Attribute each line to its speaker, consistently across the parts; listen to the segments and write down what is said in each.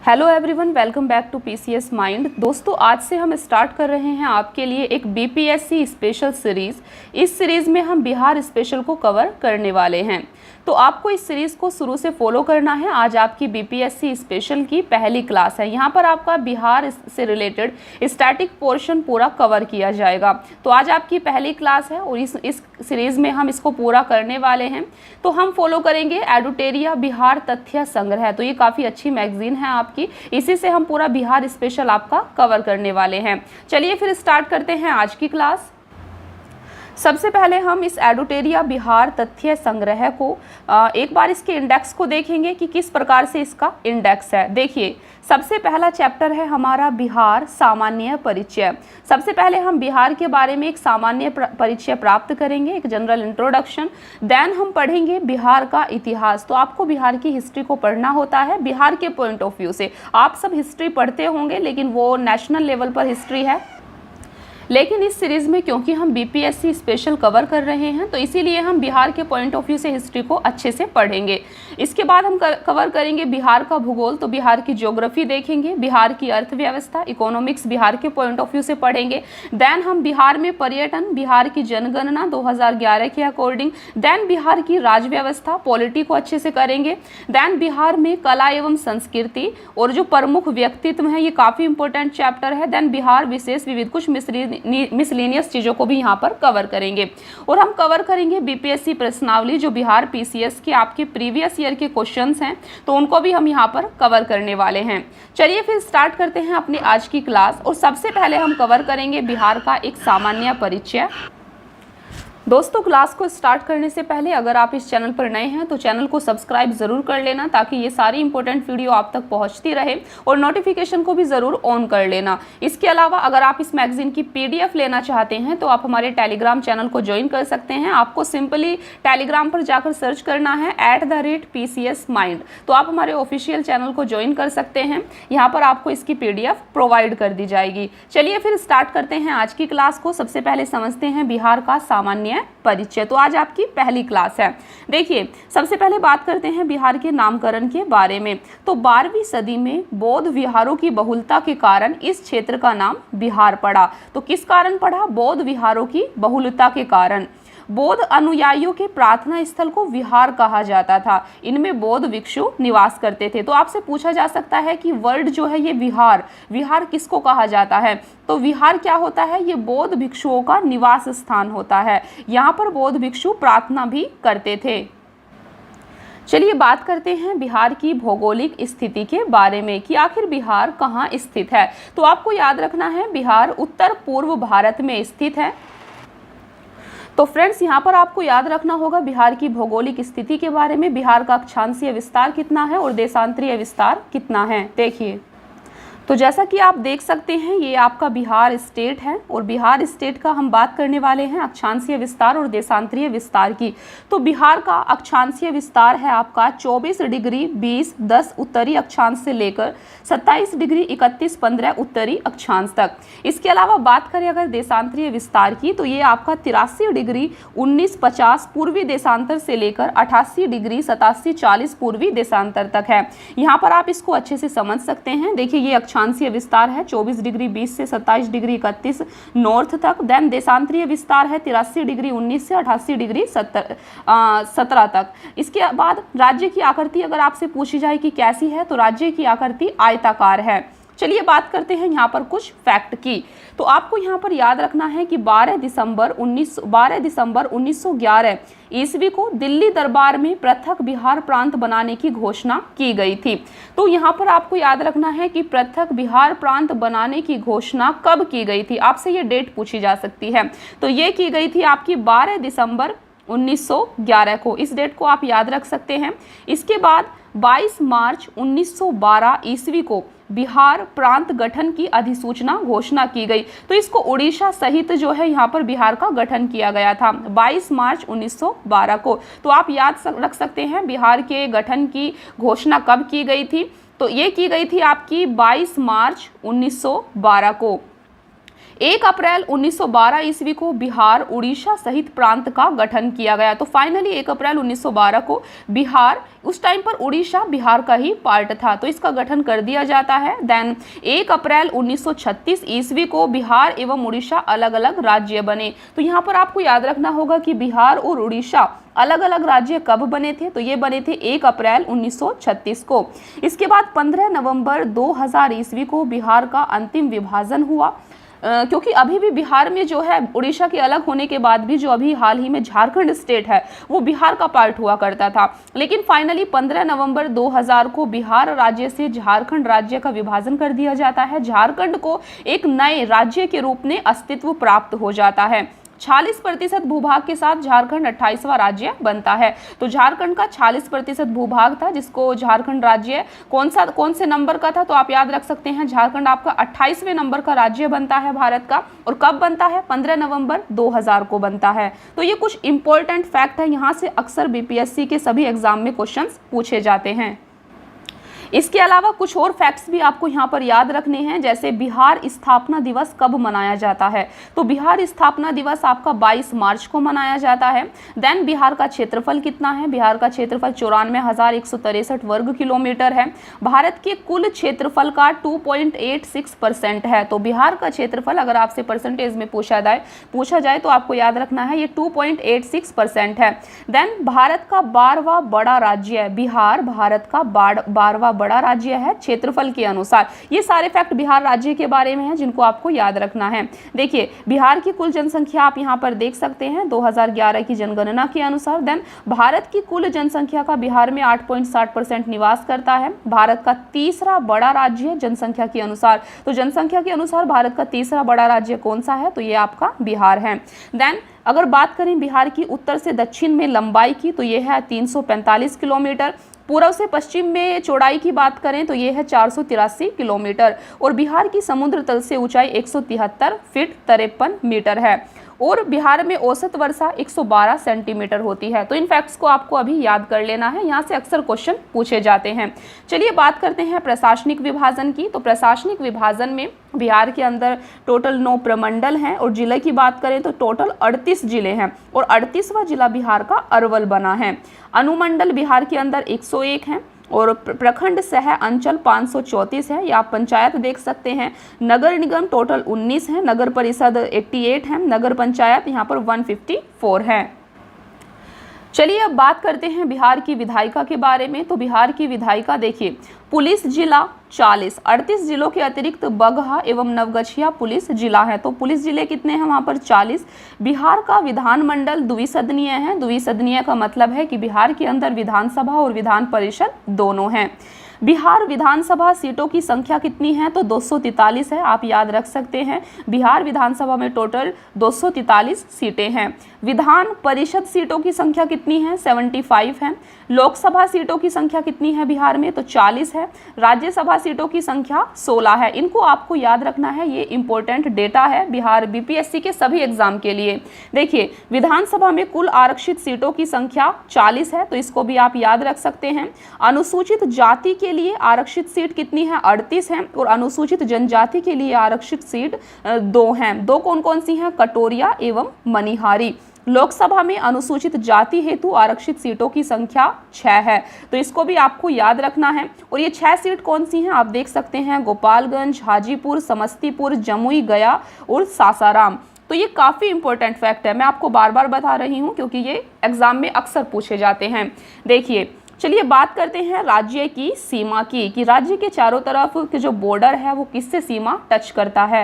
Speaker 1: Hello everyone, welcome back to PCS mind. दोस्तों, आज से हम स्टार्ट कर रहे हैं आपके लिए एक बीपीएससी स्पेशल सीरीज़। इस सीरीज़ में हम बिहार स्पेशल को कवर करने वाले हैं, तो आपको इस सीरीज़ को शुरू से फॉलो करना है। आज आपकी बीपीएससी स्पेशल की पहली क्लास है। यहाँ पर आपका बिहार से रिलेटेड स्टैटिक पोर्शन पूरा कवर किया जाएगा। तो आज आपकी पहली क्लास है और इस सीरीज़ में हम इसको पूरा करने वाले हैं। तो हम फॉलो करेंगे एडुटेरिया बिहार तथ्य संग्रह। तो ये काफ़ी अच्छी मैगजीन है आपकी, इसी से हम पूरा बिहार स्पेशल आपका कवर करने वाले हैं। चलिए फिर स्टार्ट करते हैं आज की क्लास। सबसे पहले हम इस एडुटेरिया बिहार तथ्य संग्रह को एक बार इसके इंडेक्स को देखेंगे कि किस प्रकार से इसका इंडेक्स है। देखिए, सबसे पहला चैप्टर है हमारा बिहार सामान्य परिचय। सबसे पहले हम बिहार के बारे में एक सामान्य परिचय प्राप्त करेंगे, एक जनरल इंट्रोडक्शन। देन हम पढ़ेंगे बिहार का इतिहास। तो आपको बिहार की हिस्ट्री को पढ़ना होता है बिहार के पॉइंट ऑफ व्यू से। आप सब हिस्ट्री पढ़ते होंगे, लेकिन वो नेशनल लेवल पर हिस्ट्री है। लेकिन इस सीरीज़ में क्योंकि हम बीपीएससी स्पेशल कवर कर रहे हैं, तो इसीलिए हम बिहार के पॉइंट ऑफ व्यू से हिस्ट्री को अच्छे से पढ़ेंगे। इसके बाद हम कवर करेंगे बिहार का भूगोल। तो बिहार की ज्योग्राफी देखेंगे, बिहार की अर्थव्यवस्था, इकोनॉमिक्स बिहार के पॉइंट ऑफ व्यू से पढ़ेंगे। देन हम बिहार में पर्यटन, बिहार की जनगणना 2011 के अकॉर्डिंग। देन बिहार की राज्य व्यवस्था, पॉलिटी को अच्छे से करेंगे। देन बिहार में कला एवं संस्कृति और जो प्रमुख व्यक्तित्व हैं, ये काफ़ी इंपॉर्टेंट चैप्टर है। देन बिहार विशेष विविध, कुछ मिसलेनियस चीज़ों को भी यहाँ पर कवर करेंगे। और हम कवर करेंगे बीपीएससी प्रश्नावली, जो बिहार पीसीएस के आपके प्रीवियस ईयर के क्वेश्चंस हैं, तो उनको भी हम यहाँ पर कवर करने वाले हैं। चलिए फिर स्टार्ट करते हैं अपनी आज की क्लास। और सबसे पहले हम कवर करेंगे बिहार का एक सामान्य परिचय। दोस्तों, क्लास को स्टार्ट करने से पहले अगर आप इस चैनल पर नए हैं तो चैनल को सब्सक्राइब ज़रूर कर लेना, ताकि ये सारी इंपॉर्टेंट वीडियो आप तक पहुंचती रहे। और नोटिफिकेशन को भी ज़रूर ऑन कर लेना। इसके अलावा अगर आप इस मैगजीन की पीडीएफ लेना चाहते हैं तो आप हमारे टेलीग्राम चैनल को ज्वाइन कर सकते हैं। आपको सिंपली टेलीग्राम पर जाकर सर्च करना है @PCS Mind। तो आप हमारे ऑफिशियल चैनल को ज्वाइन कर सकते हैं। यहाँ पर आपको इसकी पीडीएफ प्रोवाइड कर दी जाएगी। चलिए फिर स्टार्ट करते हैं आज की क्लास को। सबसे पहले समझते हैं बिहार का सामान्य परिचय। तो आज आपकी पहली क्लास है। देखिए, सबसे पहले बात करते हैं बिहार के नामकरण के बारे में। तो 12वीं सदी में बौद्ध विहारों की बहुलता के कारण इस क्षेत्र का नाम बिहार पड़ा। तो किस कारण पड़ा? बौद्ध विहारों की बहुलता के कारण। बौद्ध अनुयायियों के प्रार्थना स्थल को विहार कहा जाता था। इनमें बौद्ध भिक्षु निवास करते थे। तो आपसे पूछा जा सकता है कि वर्ड जो है ये विहार, विहार किसको कहा जाता है? तो विहार क्या होता है? ये बौद्ध भिक्षुओं का निवास स्थान होता है। यहाँ पर बौद्ध भिक्षु प्रार्थना भी करते थे। चलिए बात करते हैं बिहार की भौगोलिक स्थिति के बारे में कि आखिर बिहार कहाँ स्थित है। तो आपको याद रखना है, बिहार उत्तर पूर्व भारत में स्थित है। तो फ्रेंड्स, यहाँ पर आपको याद रखना होगा बिहार की भौगोलिक स्थिति के बारे में। बिहार का अक्षांशीय विस्तार कितना है और देशांतरीय विस्तार कितना है। देखिए, तो जैसा कि आप देख सकते हैं, ये आपका बिहार स्टेट है और बिहार स्टेट का हम बात करने वाले हैं अक्षांशीय विस्तार और देशांतरीय विस्तार की। तो बिहार का अक्षांशीय विस्तार है आपका 24 डिग्री 20' उत्तरी अक्षांश से लेकर 27 डिग्री 31' उत्तरी अक्षांश तक। इसके अलावा बात करें अगर देशांतरीय विस्तार की, तो ये आपका 83 डिग्री 1950 पूर्वी देशांतर से लेकर 88 डिग्री 8740 पूर्वी देशांतर तक है। यहाँ पर आप इसको अच्छे से समझ सकते हैं। देखिए, ये अक्षांशीय विस्तार है 24 डिग्री 20 से 27 डिग्री 31 नॉर्थ तक। देन देशांतरीय विस्तार है 83 डिग्री 19 से 88 डिग्री 17 तक। इसके बाद राज्य की आकृति अगर आपसे पूछी जाए कि कैसी है, तो राज्य की आकृति आयताकार है। चलिए बात करते हैं यहाँ पर कुछ फैक्ट की। तो आपको यहाँ पर याद रखना है कि 12 दिसंबर 1911 ईस्वी को दिल्ली दरबार में पृथक बिहार प्रांत बनाने की घोषणा की गई थी। तो यहाँ पर आपको याद रखना है कि पृथक बिहार प्रांत बनाने की घोषणा कब की गई थी। आपसे ये डेट पूछी जा सकती है। तो ये की गई थी आपकी 12 दिसंबर 1911 को। इस डेट को आप याद रख सकते हैं। इसके बाद 22 मार्च 1912 ईस्वी को बिहार प्रांत गठन की अधिसूचना घोषणा की गई। तो इसको उड़ीसा सहित जो है यहाँ पर बिहार का गठन किया गया था 22 मार्च 1912 को। तो आप याद रख सकते हैं बिहार के गठन की घोषणा कब की गई थी। तो ये की गई थी आपकी 22 मार्च 1912 को। 1 अप्रैल 1912 ईस्वी को बिहार उड़ीसा सहित प्रांत का गठन किया गया। तो फाइनली 1 अप्रैल 1912 को बिहार, उस टाइम पर उड़ीसा बिहार का ही पार्ट था, तो इसका गठन कर दिया जाता है। देन 1 अप्रैल 1936 ईस्वी को बिहार एवं उड़ीसा अलग अलग राज्य बने। तो यहाँ पर आपको याद रखना होगा कि बिहार और उड़ीसा अलग अलग राज्य कब बने थे, तो ये बने थे 1 अप्रैल 1936 को। इसके बाद 15 नवंबर 2000 ईस्वी को बिहार का अंतिम विभाजन हुआ, क्योंकि अभी भी बिहार में जो है उड़ीसा के अलग होने के बाद भी जो अभी हाल ही में झारखंड स्टेट है वो बिहार का पार्ट हुआ करता था। लेकिन फाइनली 15 नवंबर 2000 को बिहार राज्य से झारखंड राज्य का विभाजन कर दिया जाता है। झारखंड को एक नए राज्य के रूप में अस्तित्व प्राप्त हो जाता है। 46% भूभाग के साथ झारखंड 28वां राज्य बनता है। तो झारखंड का 46% भूभाग था, जिसको झारखंड राज्य कौन से नंबर का था, तो आप याद रख सकते हैं झारखंड आपका 28वें नंबर का राज्य बनता है भारत का। और कब बनता है? 15 नवंबर 2000 को बनता है। तो ये कुछ इंपॉर्टेंट फैक्ट है, यहाँ से अक्सर बीपीएससी के सभी एग्जाम में क्वेश्चन पूछे जाते हैं। इसके अलावा कुछ और फैक्ट्स भी आपको यहाँ पर याद रखने हैं, जैसे बिहार स्थापना दिवस कब मनाया जाता है। तो बिहार स्थापना दिवस आपका 22 मार्च को मनाया जाता है। देन बिहार का क्षेत्रफल कितना है? बिहार का क्षेत्रफल 94,163 वर्ग किलोमीटर है। भारत के कुल क्षेत्रफल का 2.86% है। तो बिहार का क्षेत्रफल अगर आपसे परसेंटेज में पूछा जाए तो आपको याद रखना है ये 2.86% है। देन भारत का 12वां बड़ा राज्य है बिहार, भारत का 12वां बड़ा राज्य है क्षेत्रफल के अनुसार। ये सारे फैक्ट बिहार राज्य के बारे में हैं जिनको आपको याद रखना है। देखिए बिहार की कुल जनसंख्या आप यहाँ पर देख सकते हैं 2011 की जनगणना के अनुसार। देन भारत की कुल जनसंख्या का बिहार में 8.60% निवास करता है। भारत का तीसरा बड़ा राज्य है जनसंख्या के अनुसार। तो जनसंख्या के अनुसार भारत का तीसरा बड़ा राज्य कौन सा है? तो ये आपका बिहार है। देन अगर बात करें बिहार की उत्तर से दक्षिण में लंबाई की, तो ये है 345 किलोमीटर। पूर्व से पश्चिम में चौड़ाई की बात करें तो ये है 483 किलोमीटर। और बिहार की समुद्र तल से ऊंचाई 173 फीट 53 मीटर है। और बिहार में औसत वर्षा 112 सेंटीमीटर होती है। तो इन फैक्ट्स को आपको अभी याद कर लेना है, यहाँ से अक्सर क्वेश्चन पूछे जाते हैं। चलिए बात करते हैं प्रशासनिक विभाजन की। तो प्रशासनिक विभाजन में बिहार के अंदर टोटल 9 प्रमंडल हैं और जिले की बात करें तो टोटल 38 जिले हैं और 38वां जिला बिहार का अरवल बना है। अनुमंडल बिहार के अंदर 101 हैं और प्रखंड सह अंचल 534 है, या आप पंचायत देख सकते हैं। नगर निगम टोटल 19 है, नगर परिषद 88 है, नगर पंचायत यहाँ पर 154 है। चलिए अब बात करते हैं बिहार की विधायिका के बारे में। तो बिहार की विधायिका देखिए, पुलिस जिला 40, 38 जिलों के अतिरिक्त बगहा एवं नवगछिया पुलिस जिला है। तो पुलिस जिले कितने हैं वहाँ पर? 40। बिहार का विधानमंडल द्विसदनीय है। द्विसदनीय का मतलब है कि बिहार के अंदर विधानसभा और विधान परिषद दोनों हैं। बिहार विधानसभा सीटों की संख्या कितनी है? तो 243 है, आप याद रख सकते हैं। बिहार विधानसभा में टोटल 243 सीटें हैं। विधान परिषद सीटों की संख्या कितनी है? 75 है। लोकसभा सीटों की संख्या कितनी है बिहार में? तो 40 है। राज्यसभा सीटों की संख्या 16 है। इनको आपको याद रखना है, ये इंपॉर्टेंट डेटा है बिहार बीपीएससी के सभी एग्जाम के लिए। देखिए विधानसभा में कुल आरक्षित सीटों की संख्या 40 है, तो इसको भी आप याद रख सकते हैं। अनुसूचित जाति के लिए आरक्षित सीट कितनी है? 38 है। और अनुसूचित जनजाति के लिए आरक्षित सीट 2 हैं। 2 कौन कौन सी हैं? कटोरिया एवं मनिहारी। लोकसभा में अनुसूचित जाति हेतु आरक्षित सीटों की संख्या 6 है, तो इसको भी आपको याद रखना है। और ये 6 सीट कौन सी हैं? आप देख सकते हैं गोपालगंज, हाजीपुर, समस्तीपुर, जमुई, गया और सासाराम। तो ये काफ़ी इंपॉर्टेंट फैक्ट है, मैं आपको बार बार बता रही हूँ क्योंकि ये एग्जाम में अक्सर पूछे जाते हैं। देखिए चलिए बात करते हैं राज्य की सीमा की, कि राज्य के चारों तरफ के जो बॉर्डर है वो किससे सीमा टच करता है।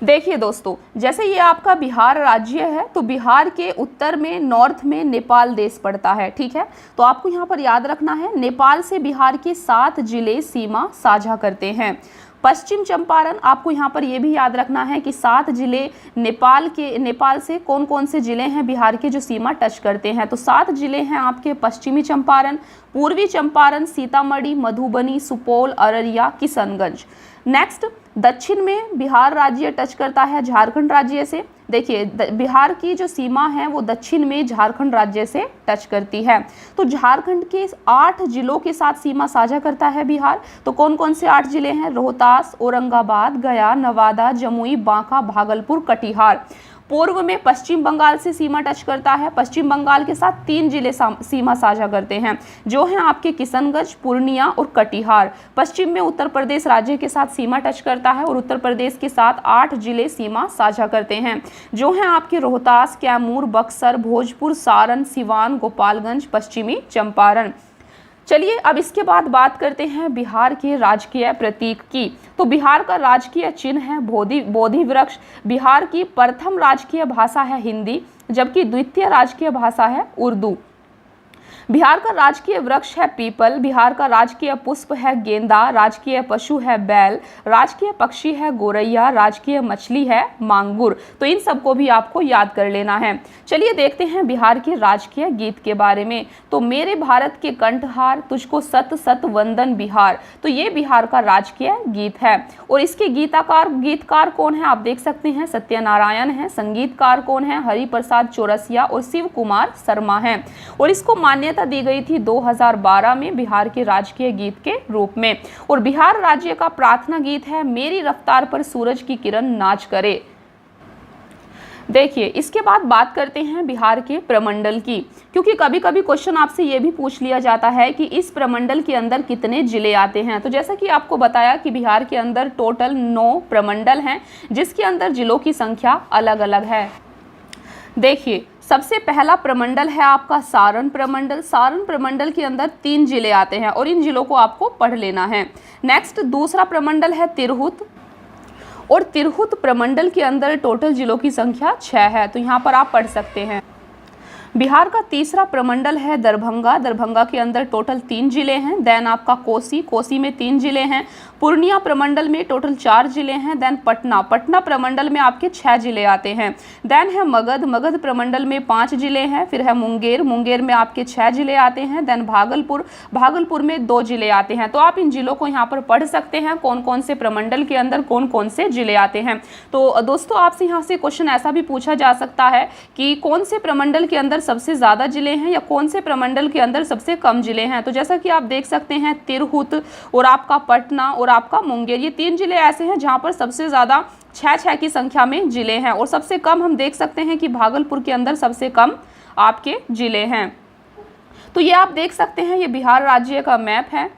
Speaker 1: देखिए दोस्तों, जैसे ये आपका बिहार राज्य है, तो बिहार के उत्तर में नॉर्थ में नेपाल देश पड़ता है, ठीक है। तो आपको यहाँ पर याद रखना है, नेपाल से बिहार के 7 जिले सीमा साझा करते हैं। पश्चिम चंपारण, आपको यहाँ पर ये भी याद रखना है कि 7 जिले नेपाल से कौन कौन से जिले हैं बिहार के जो सीमा टच करते हैं। तो 7 जिले हैं आपके पश्चिमी चंपारण, पूर्वी चंपारण, सीतामढ़ी, मधुबनी, सुपौल, अररिया, किशनगंज। नेक्स्ट दक्षिण में बिहार राज्य टच करता है झारखंड राज्य से। देखिए बिहार की जो सीमा है वो दक्षिण में झारखंड राज्य से टच करती है। तो झारखंड के 8 जिलों के साथ सीमा साझा करता है बिहार। तो कौन कौन से 8 जिले हैं? रोहतास, औरंगाबाद, गया, नवादा, जमुई, बांका, भागलपुर, कटिहार। पूर्व में पश्चिम बंगाल से सीमा टच करता है। पश्चिम बंगाल के साथ 3 जिले सीमा साझा करते हैं, जो हैं आपके किशनगंज, पूर्णिया और कटिहार। पश्चिम में उत्तर प्रदेश राज्य के साथ सीमा टच करता है और उत्तर प्रदेश के साथ 8 जिले सीमा साझा करते हैं, जो हैं आपके रोहतास, कैमूर, बक्सर, भोजपुर, सारण, सिवान, गोपालगंज, पश्चिमी चंपारण। चलिए अब इसके बाद बात करते हैं बिहार के राजकीय प्रतीक की। तो बिहार का राजकीय चिन्ह है बोधि वृक्ष। बिहार की प्रथम राजकीय भाषा है हिंदी, जबकि द्वितीय राजकीय भाषा है उर्दू। बिहार का राजकीय वृक्ष है पीपल। बिहार का राजकीय पुष्प है गेंदा। राजकीय पशु है बैल। राजकीय पक्षी है गोरैया। राजकीय मछली है मांगुर। तो इन सबको भी आपको याद कर लेना है। चलिए देखते हैं बिहार के राजकीय गीत के बारे में। तो मेरे भारत के कंठहार, तुझको सत सत वंदन बिहार। तो ये बिहार का राजकीय गीत है और इसके गीतकार कौन है? आप देख सकते हैं सत्यनारायण है। संगीतकार कौन है? हरिप्रसाद चौरसिया और शिव कुमार शर्मा है। और इसको मान्यता दी गई थी 2012 में बिहार के राजकीय गीत के रूप में। और बिहार राज्य का प्रार्थना गीत है मेरी रफ्तार पर सूरज की किरण नाच करे। देखिए इसके बाद बात करते हैं बिहार के प्रमंडल की, क्योंकि कभी कभी क्वेश्चन आपसे ये भी पूछ लिया जाता है कि इस प्रमंडल के अंदर कितने जिले आते हैं। तो जैसा कि आपको बताया कि बिहार के अंदर टोटल 9 प्रमंडल हैं, जिसके अंदर जिलों की संख्या अलग अलग है। देखिए सबसे पहला प्रमंडल है आपका सारण प्रमंडल। सारण प्रमंडल के अंदर 3 जिले आते हैं और इन जिलों को आपको पढ़ लेना है। नेक्स्ट दूसरा प्रमंडल है तिरहुत, और तिरहुत प्रमंडल के अंदर टोटल जिलों की संख्या 6 है, तो यहाँ पर आप पढ़ सकते हैं। बिहार का तीसरा प्रमंडल है दरभंगा। दरभंगा के अंदर टोटल 3 जिले हैं। देन आपका कोसी, कोसी में 3 जिले हैं। पूर्णिया प्रमंडल में टोटल 4 जिले हैं। देन पटना, पटना प्रमंडल में आपके 6 जिले आते हैं। देन है मगध, मगध प्रमंडल में 5 जिले हैं। फिर है मुंगेर, मुंगेर में आपके 6 जिले आते हैं। देन भागलपुर, भागलपुर में 2 जिले आते हैं। तो आप इन जिलों को यहाँ पर पढ़ सकते हैं, कौन कौन से प्रमंडल के अंदर कौन कौन से जिले आते हैं। तो दोस्तों आपसे यहाँ से क्वेश्चन ऐसा भी पूछा जा सकता है कि कौन से प्रमंडल के अंदर सबसे ज्यादा जिले हैं या कौन से प्रमंडल के अंदर सबसे कम जिले हैं। तो जैसा कि आप देख सकते हैं तिरहुत और आपका पटना और आपका मुंगेर, ये 3 जिले ऐसे हैं जहां पर सबसे ज्यादा 6 की संख्या में जिले हैं, और सबसे कम हम देख सकते हैं कि भागलपुर के अंदर सबसे कम आपके जिले हैं। तो ये आप देख सकते हैं, ये बिहार राज्य का मैप है।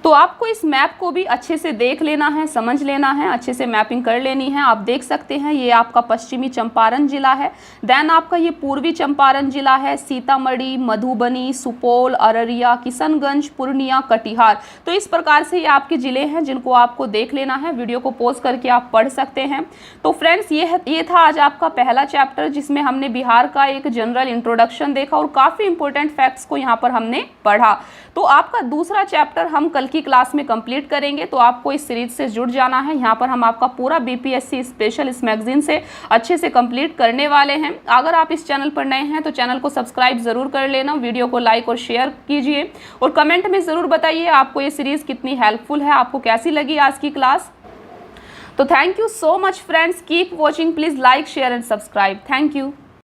Speaker 1: तो आपको इस मैप को भी अच्छे से देख लेना है, समझ लेना है, अच्छे से मैपिंग कर लेनी है। आप देख सकते हैं ये आपका पश्चिमी चंपारण जिला है। देन आपका ये पूर्वी चंपारण जिला है, सीतामढ़ी, मधुबनी, सुपौल, अररिया, किशनगंज, पूर्णिया, कटिहार। तो इस प्रकार से ये आपके जिले हैं जिनको आपको देख लेना है। वीडियो को पॉज करके आप पढ़ सकते हैं। तो फ्रेंड्स ये था आज आपका पहला चैप्टर, जिसमें हमने बिहार का एक जनरल इंट्रोडक्शन देखा और काफ़ी इंपॉर्टेंट फैक्ट्स को यहाँ पर हमने पढ़ा। तो आपका दूसरा चैप्टर हम कल की क्लास में कंप्लीट करेंगे, तो आपको इस सीरीज से जुड़ जाना है। यहाँ पर हम आपका पूरा बीपीएससी स्पेशल इस मैगजीन से अच्छे से कंप्लीट करने वाले हैं। अगर आप इस चैनल पर नए हैं तो चैनल को सब्सक्राइब जरूर कर लेना, वीडियो को लाइक और शेयर कीजिए, और कमेंट में ज़रूर बताइए आपको ये सीरीज कितनी हेल्पफुल है, आपको कैसी लगी आज की क्लास। तो thank you so much friends, keep watching, please like share and subscribe. Thank you.